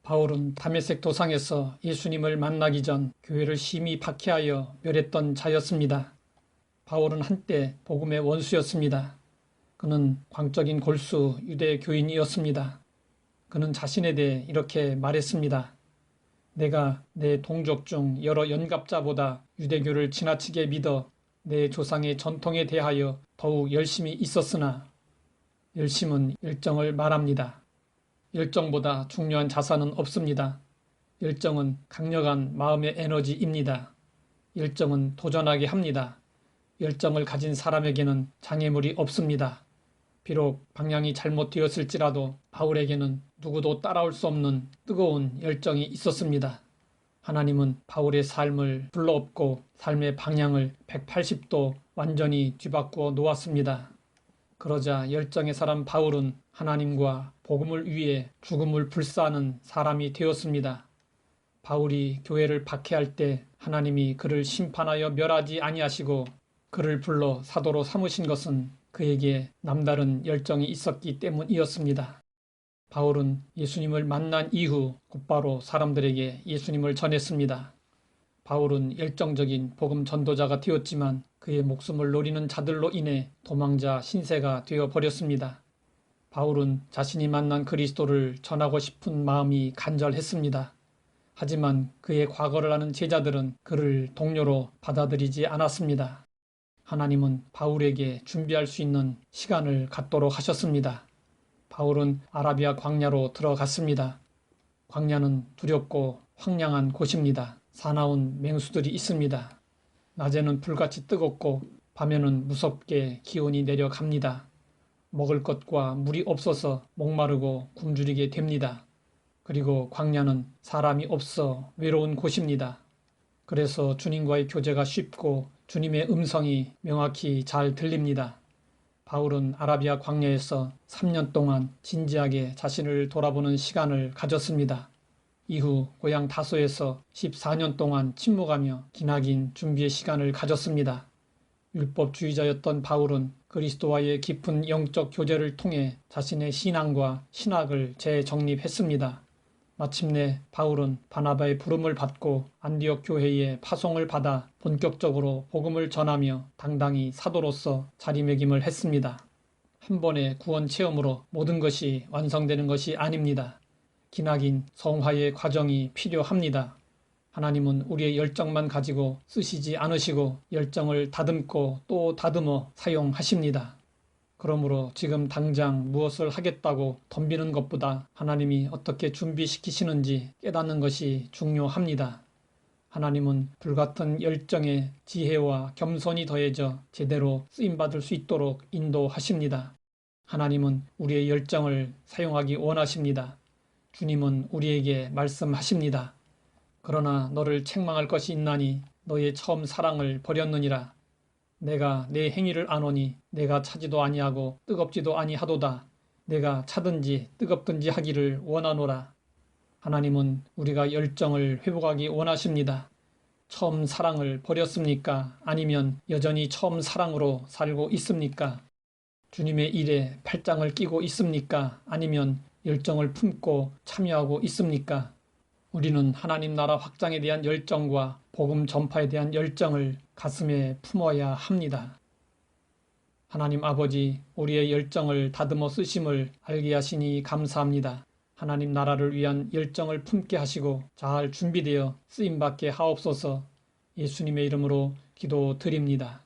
바울은 다메섹 도상에서 예수님을 만나기 전 교회를 심히 박해하여 멸했던 자였습니다. 바울은 한때 복음의 원수였습니다. 그는 광적인 골수 유대 교인이었습니다. 그는 자신에 대해 이렇게 말했습니다. 내가 내 동족 중 여러 연갑자보다 유대교를 지나치게 믿어 내 조상의 전통에 대하여 더욱 열심히 있었으나 열심은 열정을 말합니다. 열정보다 중요한 자산은 없습니다. 열정은 강력한 마음의 에너지입니다. 열정은 도전하게 합니다. 열정을 가진 사람에게는 장애물이 없습니다. 비록 방향이 잘못되었을지라도 바울에게는 누구도 따라올 수 없는 뜨거운 열정이 있었습니다. 하나님은 바울의 삶을 불러엎고 삶의 방향을 180도 완전히 뒤바꾸어 놓았습니다. 그러자 열정의 사람 바울은 하나님과 복음을 위해 죽음을 불사하는 사람이 되었습니다. 바울이 교회를 박해할 때 하나님이 그를 심판하여 멸하지 아니하시고 그를 불러 사도로 삼으신 것은 그에게 남다른 열정이 있었기 때문이었습니다. 바울은 예수님을 만난 이후 곧바로 사람들에게 예수님을 전했습니다. 바울은 열정적인 복음 전도자가 되었지만 그의 목숨을 노리는 자들로 인해 도망자 신세가 되어버렸습니다. 바울은 자신이 만난 그리스도를 전하고 싶은 마음이 간절했습니다. 하지만 그의 과거를 아는 제자들은 그를 동료로 받아들이지 않았습니다. 하나님은 바울에게 준비할 수 있는 시간을 갖도록 하셨습니다. 바울은 아라비아 광야로 들어갔습니다. 광야는 두렵고 황량한 곳입니다. 사나운 맹수들이 있습니다. 낮에는 불같이 뜨겁고 밤에는 무섭게 기온이 내려갑니다. 먹을 것과 물이 없어서 목마르고 굶주리게 됩니다. 그리고 광야는 사람이 없어 외로운 곳입니다. 그래서 주님과의 교제가 쉽고 주님의 음성이 명확히 잘 들립니다. 바울은 아라비아 광야에서 3년 동안 진지하게 자신을 돌아보는 시간을 가졌습니다. 이후 고향 다소에서 14년 동안 침묵하며 기나긴 준비의 시간을 가졌습니다. 율법주의자였던 바울은 그리스도와의 깊은 영적 교제를 통해 자신의 신앙과 신학을 재정립했습니다. 마침내 바울은 바나바의 부름을 받고 안디옥 교회에 파송을 받아 본격적으로 복음을 전하며 당당히 사도로서 자리매김을 했습니다. 한 번의 구원 체험으로 모든 것이 완성되는 것이 아닙니다. 기나긴 성화의 과정이 필요합니다. 하나님은 우리의 열정만 가지고 쓰시지 않으시고 열정을 다듬고 또 다듬어 사용하십니다. 그러므로 지금 당장 무엇을 하겠다고 덤비는 것보다 하나님이 어떻게 준비시키시는지 깨닫는 것이 중요합니다. 하나님은 불같은 열정에 지혜와 겸손이 더해져 제대로 쓰임받을 수 있도록 인도하십니다. 하나님은 우리의 열정을 사용하기 원하십니다. 주님은 우리에게 말씀하십니다. 그러나 너를 책망할 것이 있나니 너의 처음 사랑을 버렸느니라. 내가 내 행위를 아노니 내가 차지도 아니하고 뜨겁지도 아니하도다. 내가 차든지 뜨겁든지 하기를 원하노라. 하나님은 우리가 열정을 회복하기 원하십니다. 처음 사랑을 버렸습니까? 아니면 여전히 처음 사랑으로 살고 있습니까? 주님의 일에 팔짱을 끼고 있습니까? 아니면 열정을 품고 참여하고 있습니까? 우리는 하나님 나라 확장에 대한 열정과 복음 전파에 대한 열정을 가슴에 품어야 합니다. 하나님 아버지, 우리의 열정을 다듬어 쓰심을 알게 하시니 감사합니다. 하나님 나라를 위한 열정을 품게 하시고 잘 준비되어 쓰임받게 하옵소서. 예수님의 이름으로 기도드립니다.